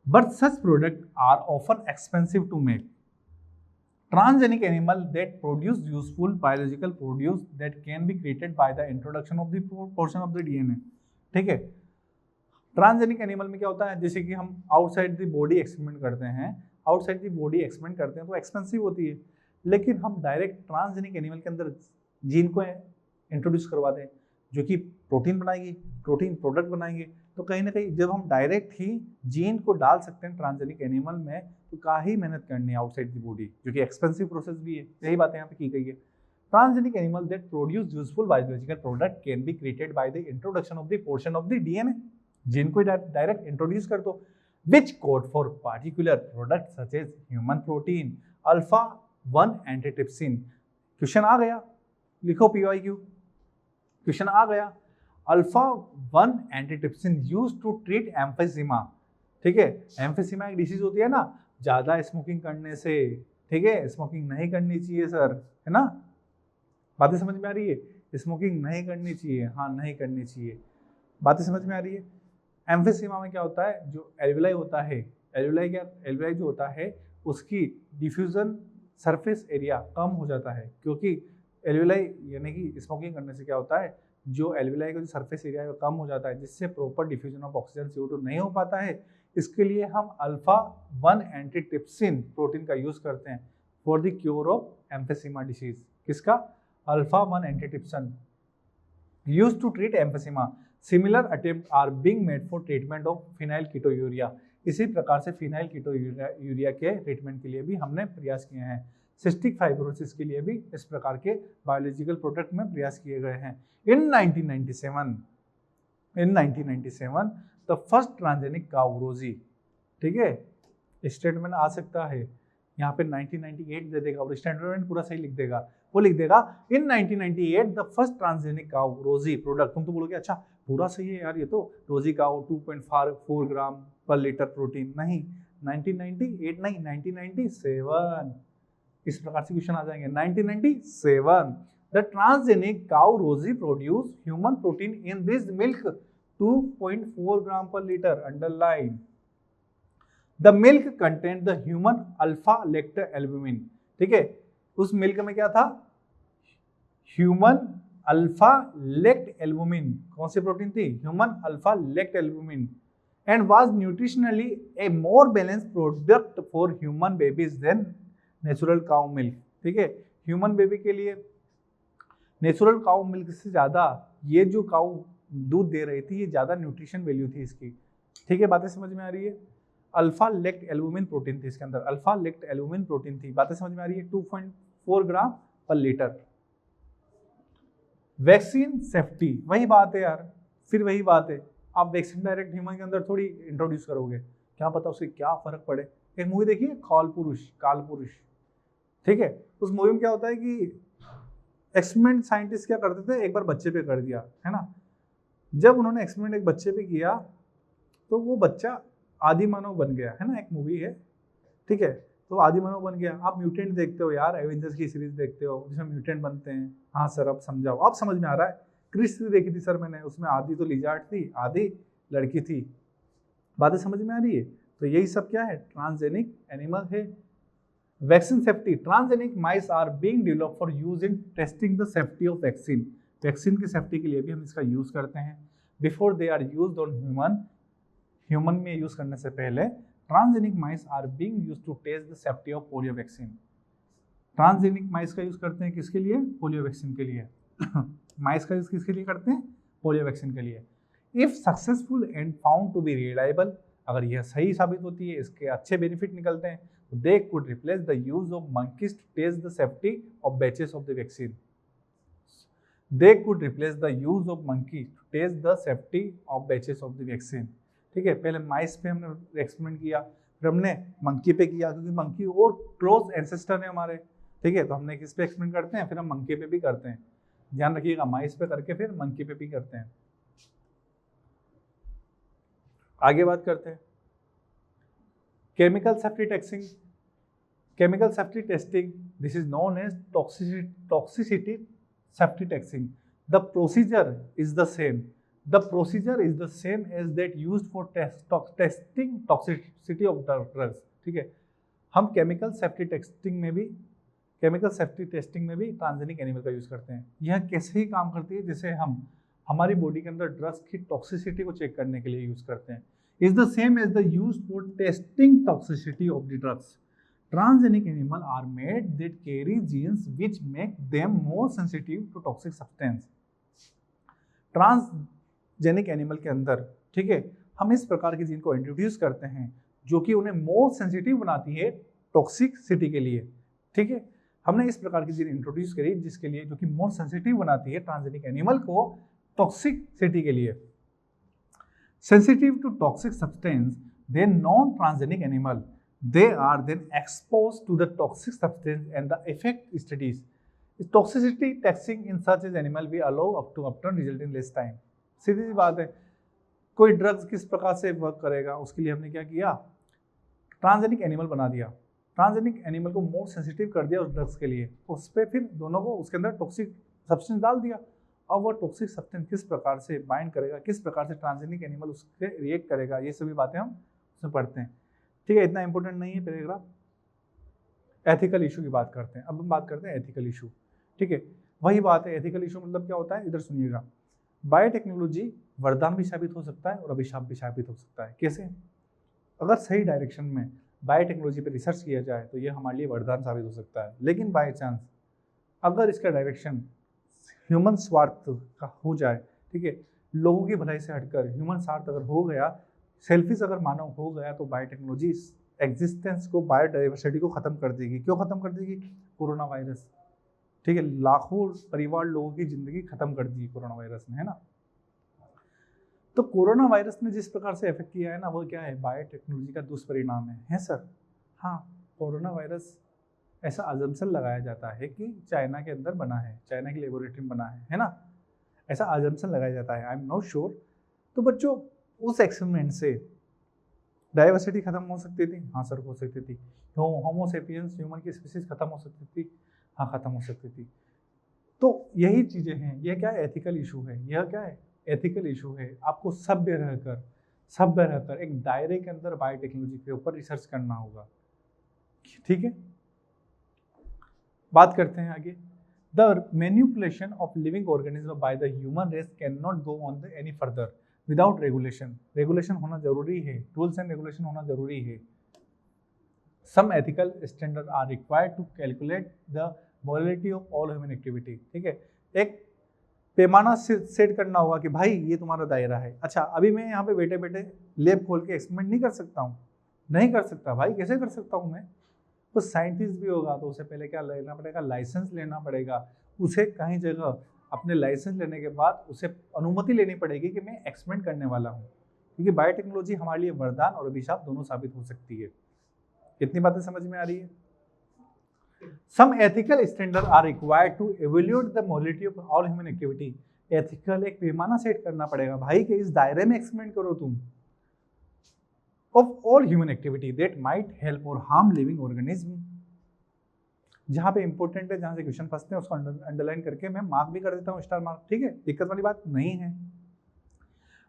but such product are often expensive to make. Transgenic animal that produce useful biological produce that can be created by the introduction of the portion of the DNA, ठीक है। Transgenic animal में क्या होता है, जैसे कि हम outside the body experiment करते हैं तो एक्सपेंसिव होती है, लेकिन हम डायरेक्ट ट्रांसजेनिक एनिमल के अंदर जीन को इंट्रोड्यूस करवा दें जो कि प्रोटीन बनाएगी, प्रोटीन प्रोडक्ट बनाएंगे, तो कहीं ना कहीं जब हम डायरेक्ट ही जीन को डाल सकते हैं ट्रांसजेनिक एनिमल में, तो काफ़ी मेहनत करनी है आउटसाइड द बॉडी, जो कि एक्सपेंसिव प्रोसेस भी है। यही बात यहाँ पे की गई है। Transgenic animal that produce useful biological product can be created by the introduction of the portion of the DNA, gene को डायरेक्ट इंट्रोड्यूस कर दो, which code for particular product such as human protein alpha 1 antitrypsin. Question आ गया, लिखो PYQ, question आ गया, alpha 1 antitrypsin used to treat emphysema, ठीक है। एम्फीसीमा एक डिसीज होती है ना, ज़्यादा स्मोकिंग करने से, ठीक है, स्मोकिंग नहीं करनी चाहिए सर, है ना, बातें समझ में आ रही है? स्मोकिंग नहीं करनी चाहिए, हाँ नहीं करनी चाहिए, बातें समझ में आ रही है? एम्फीसीमा में क्या होता है, जो एल्विलाई होता है, एल्विलाई जो होता है उसकी डिफ्यूजन सरफेस एरिया कम हो जाता है, क्योंकि एल्विलाई यानी कि स्मोकिंग करने से क्या होता है, जो एल्विलाई का जो सरफेस एरिया है वो कम हो जाता है, जिससे proper diffusion of oxygen CO2 नहीं हो पाता है। इसके लिए हम अल्फा 1 एंटीट्रिप्सिन प्रोटीन का यूज करते हैं for the cure of emphysema disease. किसका? Alpha 1 antitrypsin use to treat emphysema. Similar attempt are being made for treatment of phenyl ketonuria. इसी प्रकार से फिनाइल कीटोयूरिया के ट्रीटमेंट के लिए भी हमने प्रयास किए हैं। सिस्टिक फाइब्रोसिस के लिए भी इस प्रकार के बायोलॉजिकल प्रोडक्ट में प्रयास किए गए हैं। इन 1997 द फर्स्ट ट्रांसजेनिक काउरोजी, ठीक है, स्टेटमेंट आ सकता है यहाँ पे 1998 दे देगा और स्टेटमेंट पूरा सही लिख देगा, वो लिख देगा इन 1998 द फर्स्ट ट्रांसजेनिक काउ रोजी प्रोडक्ट। तुम तो बोलोगे अच्छा पूरा सही है यार, ये तो रोजी cow 2.4 gram per litre protein, नहीं 1998 नहीं 1997, इस प्रकार से क्वेश्चन आ जाएंगे। 1997 the transgenic cow Rosie produce human protein in this milk 2.4 gram per litre, underline. The milk content the human alpha lactalbumin, ठीक है, उस मिल्क में क्या था, ह्यूमन अल्फा लेक्ट एल्बुमिन, कौन सी प्रोटीन थी, human alpha lactalbumin, and was nutritionally a more balance product for human babies than natural cow milk, ठीक है, ह्यूमन बेबी के लिए नेचुरल काउ मिल्क से ज्यादा ये जो काउ दूध दे रही थी ये ज्यादा न्यूट्रिशन वैल्यू थी इसकी, ठीक है, बातें समझ में आ रही है। अल्फा लेक्ट एल्बुमिन प्रोटीन थी इसके अंदर, अल्फा लेक्ट एल्बुमिन प्रोटीन थी, बातें समझ में आ रही है। 2.4 gram per litre. Vaccine safety, वही बात है यार, फिर वही बात है, आप वैक्सीन डायरेक्ट ह्यूमन के अंदर थोड़ी इंट्रोड्यूस करोगे, क्या पता उससे क्या फर्क पड़े। एक मूवी देखिए काल पुरुष, ठीक है, उस मूवी में क्या होता है कि एक्सपेरिमेंट साइंटिस्ट क्या करते थे, एक बार बच्चे पे कर दिया है ना, जब उन्होंने एक्सपेरिमेंट एक बच्चे पे किया तो वो बच्चा आदि मानव बन गया है ना, एक मूवी है, ठीक है, तो आदि मानव बन गया। आप म्यूटेंट देखते हो यार, एवेंजर्स की सीरीज देखते हो जिसमें म्यूटेंट बनते हैं, हाँ सर अब समझाओ, अब समझ में आ रहा है। क्रिस देखी थी सर मैंने, उसमें आदि तो लिजार्ड थी, आदि लड़की थी, बातें समझ में आ रही है। तो यही सब क्या है, ट्रांसजेनिक एनिमल है। Vaccine safety, transgenic mice are being developed for use in testing the safety of vaccine. Vaccine की सेफ्टी के लिए भी हम इसका यूज करते हैं। Before they are used on human में यूज करने से पहले transgenic mice are being used to test the safety of polio vaccine. Transgenic mice का यूज करते हैं किसके लिए, पोलियो वैक्सीन के लिए। माइस का यूज किसके लिए करते हैं, पोलियो वैक्सीन के लिए। If successful and found to be reliable, अगर यह सही साबित होती है, इसके अच्छे बेनिफिट निकलते हैं, तो they could replace the use of monkeys to test the safety of batches of the vaccine. They could replace the use of monkeys to test the safety of batches of the vaccine. ठीक है, पहले माइस पे हमने experiment किया, फिर हमने monkey पे किया, क्योंकि मंकी और क्लोज एंसेस्टर है हमारे, ठीक है, तो हमने किस पे एक्सपेरिमेंट करते हैं, फिर हम मंकी पे भी करते हैं, ध्यान रखिएगा, माइस पे करके फिर मंकी पे भी करते हैं। आगे बात करते हैं chemical safety testing. Chemical safety testing, this is known as toxicity safety testing. The procedure is the same, the procedure is the same as that used for testing toxicity of drugs, ठीक है। हम chemical safety testing में भी transgenic animal का use करते हैं। यह कैसे ही काम करती है, जैसे हम हमारी बॉडी के अंदर ड्रग्स की टॉक्सिसिटी को चेक करने के लिए यूज करते हैं। Is the same as the use for testing toxicity of the drugs. Transgenic animals are made that carry genes which make them more sensitive to toxic substance. Transgenic animal के अंदर, ठीक है, हम इस प्रकार के जीन को इंट्रोड्यूस करते हैं जो कि उन्हें मोर सेंसिटिव बनाती है टॉक्सिसिटी के लिए, ठीक है। हमने इस प्रकार की जीन इंट्रोड्यूस करी जिसके लिए, जो कि मोर सेंसिटिव बनाती है ट्रांसजेनिक एनिमल को टॉक्सिसिटी के लिए। Sensitive to toxic substance, then non transgenic animal, they are then exposed to the toxic substance and the effect studies. Toxicity testing in such an animal we allow up to upturn result in less time. सीधी सी बात है, कोई drugs किस प्रकार से work करेगा उसके लिए हमने क्या किया, ट्रांसजेनिक एनिमल बना दिया, ट्रांसजेनिक एनिमल को मोर सेंसिटिव कर दिया उस ड्रग्स के लिए, उस पर फिर दोनों को उसके अंदर टॉक्सिक सब्सटेंस डाल दिया, अब वो टॉक्सिक सब्सटेंस किस प्रकार से बाइंड करेगा, किस प्रकार से ट्रांसजेनिक एनिमल उससे रिएक्ट करेगा, ये सभी बातें हम उसमें पढ़ते हैं। ठीक है, इतना इंपॉर्टेंट नहीं है पैराग्राफ। एथिकल इशू की बात करते हैं, अब हम बात करते हैं एथिकल इशू। ठीक है, वही बात है, एथिकल इशू मतलब क्या होता है, इधर सुनिएगा। बायोटेक्नोलॉजी वरदान भी साबित हो सकता है और अभिशाप भी साबित हो सकता है। कैसे? अगर सही डायरेक्शन में बायोटेक्नोलॉजी पे रिसर्च किया जाए तो ये हमारे लिए वरदान साबित हो सकता है, लेकिन बाय चांस अगर इसका डायरेक्शन ह्यूमन स्वार्थ का हो जाए, ठीक है, लोगों की भलाई से हटकर ह्यूमन स्वार्थ अगर हो गया, सेल्फिश अगर मानव हो गया, तो बायोटेक्नोलॉजी एग्जिस्टेंस को, बायोडाइवर्सिटी को खत्म कर देगी। क्यों खत्म कर देगी? कोरोना वायरस, ठीक है, लाखों परिवार लोगों की जिंदगी खत्म कर दी कोरोना वायरस ने, है ना। तो कोरोना वायरस ने जिस प्रकार से इफेक्ट किया है ना, वो क्या है, बायोटेक्नोलॉजी का दुष्परिणाम है सर। हाँ, कोरोना वायरस ऐसा अजम्पशन लगाया जाता है कि चाइना के अंदर बना है, चाइना की लेबोरेटरी में बना है ना, ऐसा अजम्पशन लगाया जाता है, आई एम नॉट श्योर। तो बच्चों, उस एक्सपेरिमेंट से डाइवर्सिटी खत्म हो सकती थी? हाँ सर, हो सकती थी। होमोसेपियंस, ह्यूमन की स्पीसीज खत्म हो सकती थी? हाँ, खत्म हो सकती थी। तो यही चीजें हैं, यह क्या है, एथिकल इशू है। यह क्या है, एथिकल इशू है। आपको सभ्य रहकर एक दायरे के अंदर बायोटेक्नोलॉजी के ऊपर रिसर्च करना होगा। ठीक है, बात करते हैं आगे। The manipulation of living organism by the human race can not go on the any further without regulation. Regulation होना जरूरी है, रूल्स एंड रेगुलेशन होना जरूरी है। Some ethical standard are required to calculate the morality of all human activity. ठीक है, एक पैमाना सेट करना होगा कि भाई ये तुम्हारा दायरा है। अच्छा, अभी मैं यहाँ पे बैठे बैठे लैब खोल के एक्सपेरिमेंट नहीं कर सकता हूँ, नहीं कर सकता भाई, कैसे कर सकता हूँ मैं? तो साइंटिस्ट भी होगा तो उसे पहले क्या लेना पड़ेगा, लाइसेंस लेना पड़ेगा। उसे कहीं जगह अपने लाइसेंस लेने के बाद उसे अनुमति लेनी पड़ेगी कि मैं एक्सपेरिमेंट करने वाला हूँ, क्योंकि बायोटेक्नोलॉजी हमारे लिए वरदान और अभिशाप दोनों साबित हो सकती है। कितनी बातें समझ में आ रही है? Some ethical standards are required to evaluate the morality of all human activity. Ethical एक पैमाना सेट करना पड़ेगा भाई कि इस दायरे में एक्सपेरिमेंट करो तुम। Of all human activity that might help or harm living organism. जहाँ पे इंपॉर्टेंट है, जहाँ से क्वेश्चन फंसते हैं उसको अंडरलाइन करके मैं मार्क भी कर देता हूँ, स्टार मार्क। ठीक है, दिक्कत वाली बात नहीं है।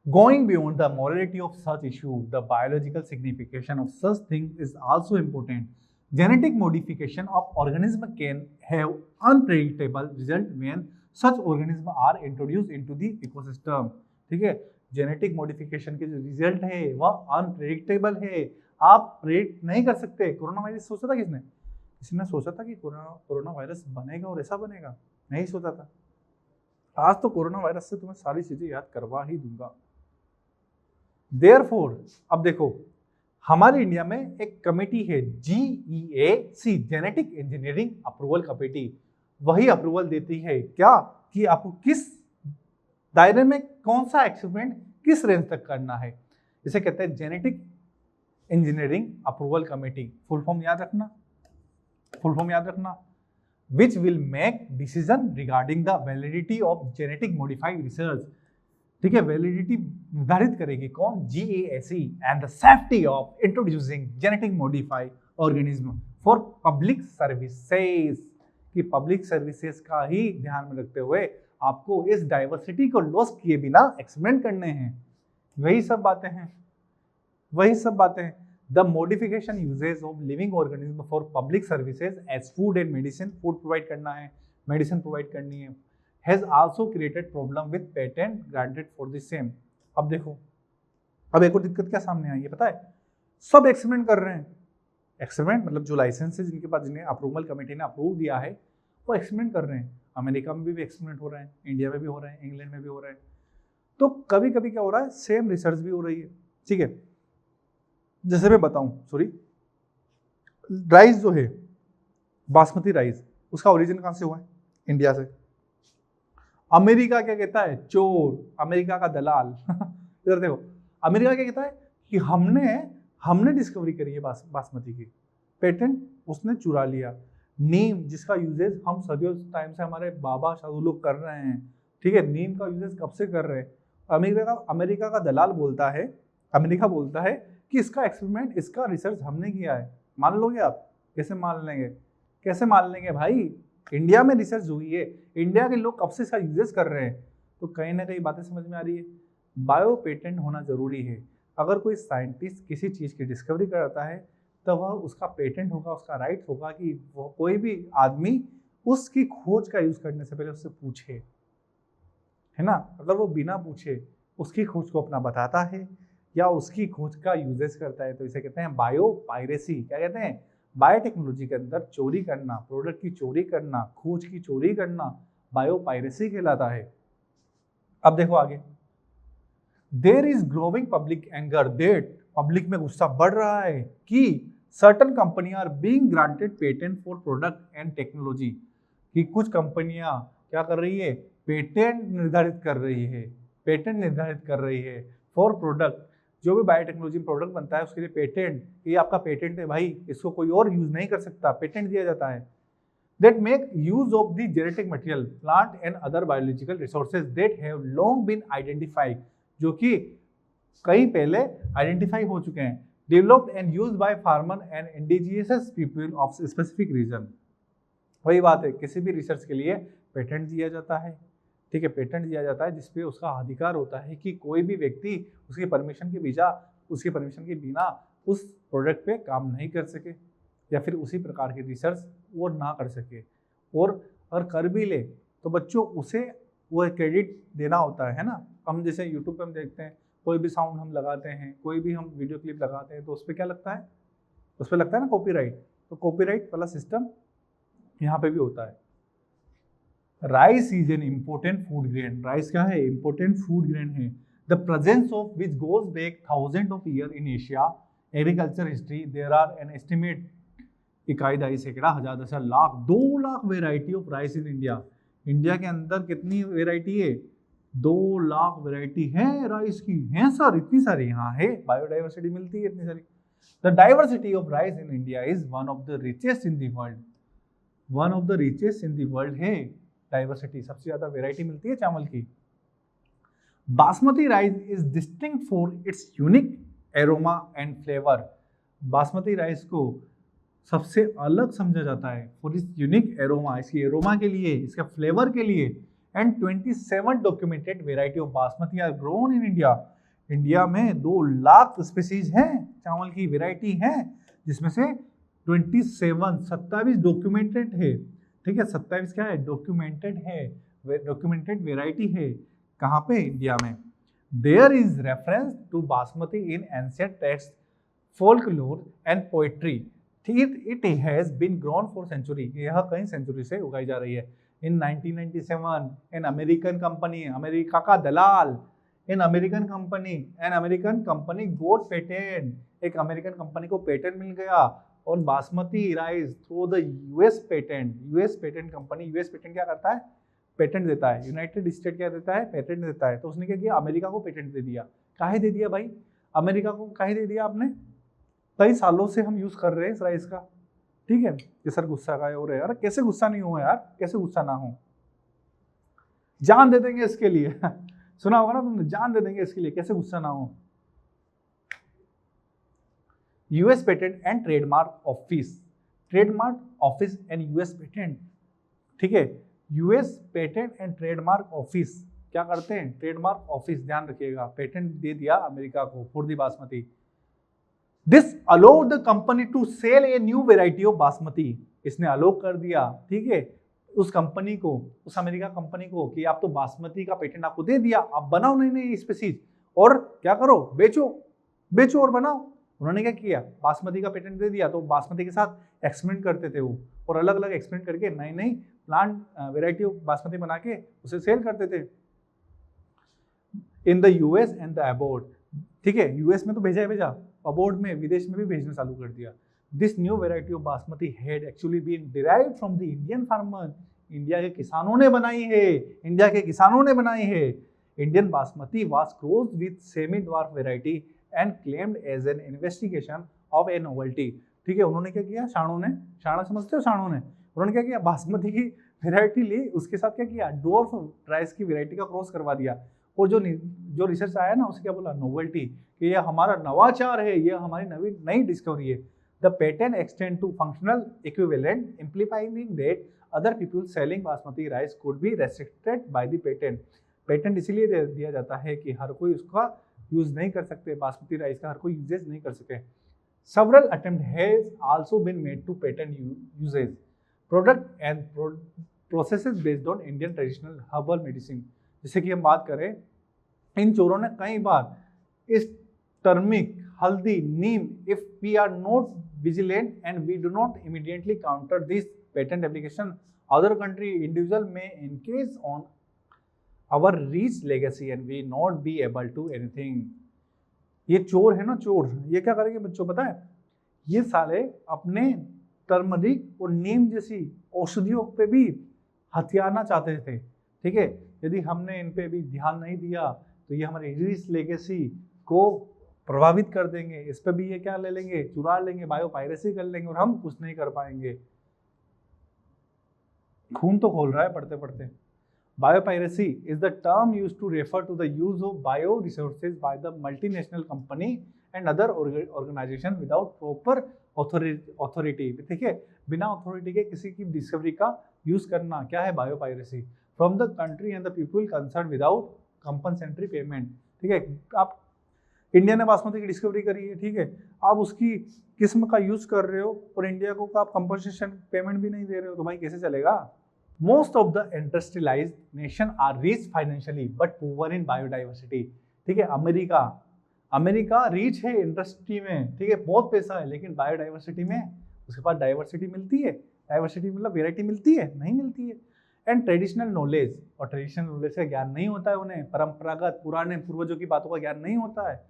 Going beyond the morality of such issue, the biological signification of such things is also important. Genetic modification of organism can have unpredictable result when such organisms are introduced into the ecosystem. ठीक है, genetic modification के जो result है वह unpredictable है, आप predict नहीं कर सकते। कोरोना वायरस सोचा था किसने? किसी ने सोचा था कि कोरोना वायरस बनेगा और ऐसा बनेगा? नहीं सोचा था। आज तो कोरोना वायरस से तुम्हें सारी चीजें याद करवा ही दूंगा। Therefore, अब देखो, हमारे इंडिया में एक कमेटी है GEAC, genetic engineering approval committee. वही अप्रूवल देती है क्या, कि आपको किस दायरे में कौन सा एक्सपेरिमेंट किस रेंज तक करना है। इसे कहते हैं genetic engineering approval committee. Full form याद रखना, which will make decision regarding the validity of genetic modified research। ठीक है, वैलिडिटी निर्धारित करेगी कौन? GEAC and the safety of introducing genetic modified organism for public services. कि पब्लिक सर्विसेज का ही ध्यान में रखते हुए आपको इस डाइवर्सिटी को लॉस किए बिना एक्सपेरिमेंट करने हैं। वही सब बातें हैं। The modification usages of living organism for public services as food and medicine, food provide करना है, मेडिसिन प्रोवाइड करनी है, has also created problem with patent granted for the same। अब देखो, अब एक और दिक्कत क्या सामने आई है पता है? सब एक्सपेरिमेंट कर रहे हैं। एक्सपेरिमेंट मतलब जो लाइसेंस है जिनके पास, जिन्हें अप्रूवल कमेटी ने अप्रूव दिया है, वो एक्सपेरिमेंट कर रहे हैं। अमेरिका में भी एक्सपेरिमेंट हो रहे हैं, इंडिया में भी हो रहे हैं, इंग्लैंड में भी हो रहे हैं। तो कभी कभी क्या हो रहा है, सेम रिसर्च भी हो रही है। ठीक है, जैसे मैं बताऊं, राइस जो है बासमती राइस, उसका ओरिजिन कहाँ से हुआ है? इंडिया से। अमेरिका क्या कहता है? चोर, अमेरिका का दलाल। इधर देखो, अमेरिका क्या कहता है कि हमने डिस्कवरी करी है बासमती की, पेटेंट उसने चुरा लिया। नीम, जिसका यूजेज हम सदियों टाइम से हमारे बाबा साधु लोग कर रहे हैं, ठीक है, नीम का यूजेज कब से कर रहे हैं। अमेरिका का दलाल बोलता है, अमेरिका बोलता है कि इसका एक्सपेरिमेंट, इसका रिसर्च हमने किया है। मान लोगे आप? कैसे मान लेंगे भाई? इंडिया में रिसर्च हुई है, इंडिया के लोग कब से इसका यूजेस कर रहे हैं, तो कहीं ना कहीं बातें समझ में आ रही है। बायो पेटेंट होना जरूरी है। अगर कोई साइंटिस्ट किसी चीज़ की डिस्कवरी कराता है तो वह उसका पेटेंट होगा, उसका राइट होगा कि वो कोई भी आदमी उसकी खोज का यूज करने से पहले उससे पूछे, है ना। अगर वो बिना पूछे उसकी खोज को अपना बताता है या उसकी खोज का यूजेस करता है तो इसे कहते हैं बायो पायरेसी। क्या कहते हैं? बायोटेक्नोलॉजी के अंदर चोरी करना, प्रोडक्ट की चोरी करना, खोज की चोरी करना बायो पायरेसी कहलाता है। अब देखो आगे, there is growing public anger, that public में गुस्सा बढ़ रहा है कि certain company are being granted patent for product and technology, कि कुछ कंपनियां क्या कर रही है, पेटेंट निर्धारित कर रही है, पेटेंट निर्धारित कर रही है फॉर प्रोडक्ट। जो भी बायोटेक्नोलॉजी प्रोडक्ट बनता है उसके लिए पेटेंट, ये आपका पेटेंट है भाई, इसको कोई और यूज नहीं कर सकता, पेटेंट दिया जाता है। that make use of the genetic material, plant and other biological resources that have long been identified, जो कि कई पहले आइडेंटिफाई हो चुके हैं, developed and used by farmer and indigenous people of specific region। वही बात है, किसी भी रिसर्च के लिए पेटेंट दिया जाता है, ठीक है, पेटेंट दिया जाता है जिसपे उसका अधिकार होता है कि कोई भी व्यक्ति उसकी परमिशन के बिना उस प्रोडक्ट पे काम नहीं कर सके या फिर उसी प्रकार की रिसर्च वो ना कर सके, और अगर कर भी ले तो बच्चों उसे वो क्रेडिट देना होता है ना। हम जैसे यूट्यूब पे हम देखते हैं, कोई भी साउंड हम लगाते हैं, कोई भी हम वीडियो क्लिप लगाते हैं तो उस पर क्या लगता है, उस पर लगता है ना कॉपीराइट। तो कॉपीराइट वाला सिस्टम यहाँ पे भी होता है। Rice is an important food grain, rice क्या है, इम्पोर्टेंट फूड ग्रेन है। The presence of which goes back thousand of year in Asia agriculture history, there are an estimate, इकाई दहाई सैकड़ा हजार दशा lakh 2 lakh variety of rice in India. India के अंदर कितनी वेराइटी है, 2 लाख वेराइटी है राइस की, है सर, इतनी सारी यहाँ है, बायोडाइवर्सिटी मिलती है इतनी सारी। The diversity of rice in India is one of the richest in the world, one of the richest in the world है डाइवर्सिटी, सबसे ज्यादा वेराइटी मिलती है चावल की। Basmati rice is distinct for its unique aroma and flavour, basmati rice को सबसे अलग समझा जाता है फॉर इस यूनिक एरोमा, इसकी एरोमा के लिए, इसके फ्लेवर के लिए। And 27 documented variety of basmati are grown in India, India में 2 लाख स्पीसीज हैं, चावल की वेराइटी हैं, जिसमें से 27 डॉक्यूमेंटेड है, ठीक है, 27 क्या है, डॉक्यूमेंटेड है, डॉक्यूमेंटेड वेराइटी है। कहाँ पे, इंडिया में। There is reference to basmati in ancient text, folklore and poetry, It has been grown for century, यह कई सेंचुरी से उगाई जा रही है। In 1997 an American company, America का दलाल, an American company got patent, एक अमेरिकन कंपनी को पेटेंट मिल गया और basmati rice through the US patent company, US patent क्या करता है, पेटेंट देता है, यूनाइटेड स्टेट क्या देता है, पेटेंट देता है। तो उसने क्या किया, अमेरिका को पेटेंट दे दिया। काहे दे दिया भाई, अमेरिका को काहे दे दिया आपने, कई सालों से हम यूज कर रहे हैं इस राइस का, ठीक है। ये सर गुस्सा का हो रहा है यार, कैसे गुस्सा नहीं हुआ यार, कैसे गुस्सा ना हो, जान दे देंगे इसके लिए सुना होगा ना तुमने, जान दे देंगे इसके लिए, कैसे गुस्सा ना हो। US patent and trademark office and US patent, ठीक है, US patent and trademark office क्या करते हैं, ट्रेडमार्क ऑफिस, ध्यान रखिएगा, पेटेंट दे दिया अमेरिका को for the basmati. This allowed the company to sell a new variety of basmati, इसने अलो कर दिया, ठीक है, उस कंपनी को, उस अमेरिका कंपनी को कि आप तो बासमती का पेटेंट आपको दे दिया, आप बनाओ नई नई स्पीसीज और क्या करो, बेचो और बनाओ। उन्होंने क्या किया, बासमती का पेटेंट दे दिया तो बासमती के साथ एक्सपेरिमेंट करते थे वो, और अलग अलग एक्सपेरिमेंट करके नई नई प्लांट वेराइटी ऑफ बासमती बना के उसे सेल करते थे in the US and the abroad, ठीक है, यूएस में तो भेजा, अबॉर्ड में, विदेश में भी भेजना चालू कर दिया। This new variety of basmati had actually been derived from the Indian farmer, India के किसानों ने बनाई है, Indian basmati was crossed with semi dwarf variety and claimed as an investigation of a novelty, ठीक है। उन्होंने क्या किया, शाणा समझते हो, उन्होंने क्या किया, बासमती की वेराइटी ली, उसके साथ क्या किया, ड्वार्फ राइस की वेराइटी का क्रॉस करवा दिया, और जो रिसर्च आया ना उसे क्या बोला, नोवेल्टी, कि ये हमारा नवाचार है, ये हमारी नई डिस्कवरी है। The patent extend to functional equivalent implying that other people selling basmati rice could be restricted by the patent. Patent इसीलिए दिया जाता है कि हर कोई उसका यूज नहीं कर सकते, बासमती राइस का हर कोई यूजेज नहीं कर सके। Several attempts has also been made to patent usage product and processes based on Indian traditional herbal medicine। जैसे कि हम बात करें, इन चोरों ने कई बार इस टर्मिक, हल्दी, नीम, if we are not vigilant and we do not immediately counter this patent application, other country individual may encase on our rich legacy and we not be able to anything। ये चोर है ना, चोर, ये क्या करेंगे बच्चों पता है, ये साले अपने टर्मरिक और नीम जैसी औषधियों पे भी हथियाना चाहते थे। ठीक है, यदि हमने इन पे भी ध्यान नहीं दिया तो ये हमारी रिच लेगेसी को प्रभावित कर देंगे। इस पे भी ये क्या ले लेंगे, चुरा लेंगे, बायोपायरेसी कर लेंगे और हम कुछ नहीं कर पाएंगे। खून तो खोल रहा है पढ़ते पढ़ते। Biopiracy is the term used to refer to the use of bioresources by the multinational company and other organization without proper authority। ठीक है, बिना अथॉरिटी के किसी की डिस्कवरी का यूज करना क्या है, biopiracy. From the country and the people concern without compensatory payment. ठीक है, आप इंडिया ने बासमती की डिस्कवरी करी है, ठीक है, आप उसकी किस्म का यूज कर रहे हो और इंडिया को आप कंपनसेशन पेमेंट भी नहीं दे रहे हो, तो भाई कैसे चलेगा। Most of the industrialized nation are rich financially but poor in biodiversity। ठीक है, अमेरिका रिच है इंडस्ट्री में, ठीक है, बहुत पैसा है, लेकिन बायोडाइवर्सिटी में उसके पास डाइवर्सिटी मिलती है, डाइवर्सिटी मतलब वेराइटी मिलती है, नहीं मिलती है। एंड ट्रेडिशनल नॉलेज, और ट्रेडिशनल नॉलेज का ज्ञान नहीं होता है उन्हें, परंपरागत पुराने पूर्वजों की बातों का ज्ञान नहीं होता है।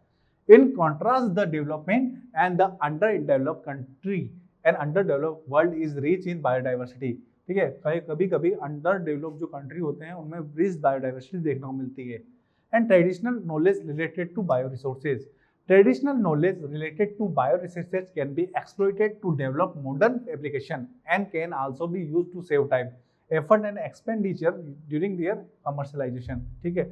In contrast the development and the under developed country and under developed world is rich in biodiversity. ठीक है, कभी कभी अंडर डेवलप जो कंट्री होते हैं उनमें रिच बायोडाइवर्सिटी देखने को मिलती है। And traditional knowledge related to bio resources, traditional knowledge related to bio resources can be exploited to develop modern application and can also be used to save time, effort and expenditure during their commercialization. ठीक है,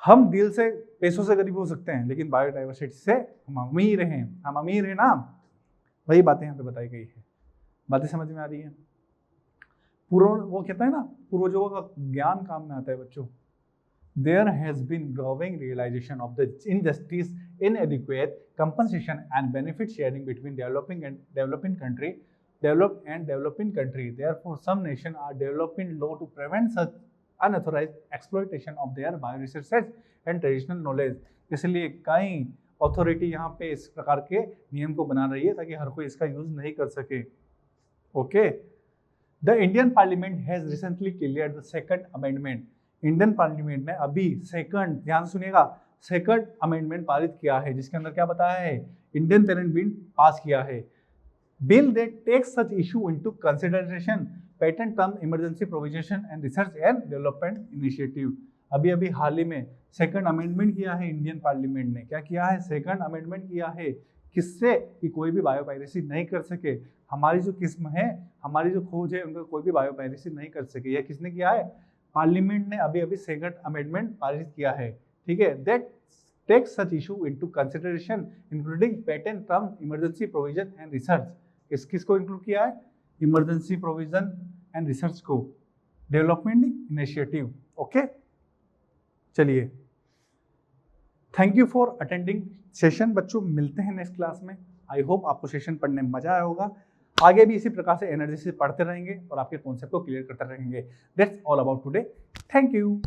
हम दिल से पैसों से गरीब हो सकते हैं, लेकिन बायोडाइवर्सिटी से हम अमीर हैं, हम अमीर हैं ना। वही बातें यहाँ पे बताई गई है, बातें समझ में आ रही है। वो कहता है ना, पूर्वजों का ज्ञान काम में आता है बच्चों। There has been growing realization of the injustice, inadequate compensation and benefit sharing between developed and developing country. Therefore, some nations are developing law to prevent such unauthorized exploitation of their bioresources and traditional knowledge। इसलिए कई authority यहाँ पे इस प्रकार के नियम को बना रही है ताकि हर कोई इसका यूज नहीं कर सके। Okay, The Indian Parliament has recently cleared the second amendment। Indian parliament ने अभी सेकंड, ध्यान सुनिएगा, सेकंड अमेंडमेंट पारित किया है, जिसके अंदर क्या बताया है, इंडियन पेटेंट बिल पास किया है। Bill that takes such issue into consideration patent term emergency provision and research and development initiative. अभी हाल ही में सेकंड अमेंडमेंट किया है इंडियन पार्लियामेंट ने। क्या किया है, सेकंड अमेंडमेंट किया है, किससे, कि कोई भी बायोपायरेसी नहीं कर सके, हमारी जो किस्म है, हमारी जो खोज है, उनका कोई भी बायोपायरेसी नहीं कर सके। यह किसने किया है, पार्लियामेंट ने अभी सेकंड अमेंडमेंट पारित किया है। ठीक है, that takes such issue into consideration including patent term emergency provision and research. किसको इंक्लूड किया है, इमरजेंसी प्रोविजन एंड रिसर्च को, डेवलपमेंट इनिशिएटिव। ओके, चलिए, thank you for attending session बच्चों, मिलते हैं नेक्स्ट क्लास में। आई होप आपको सेशन पढ़ने में मजा आया होगा। आगे भी इसी प्रकार से एनर्जी से पढ़ते रहेंगे और आपके कॉन्सेप्ट को क्लियर करते रहेंगे। That's all about today, thank you.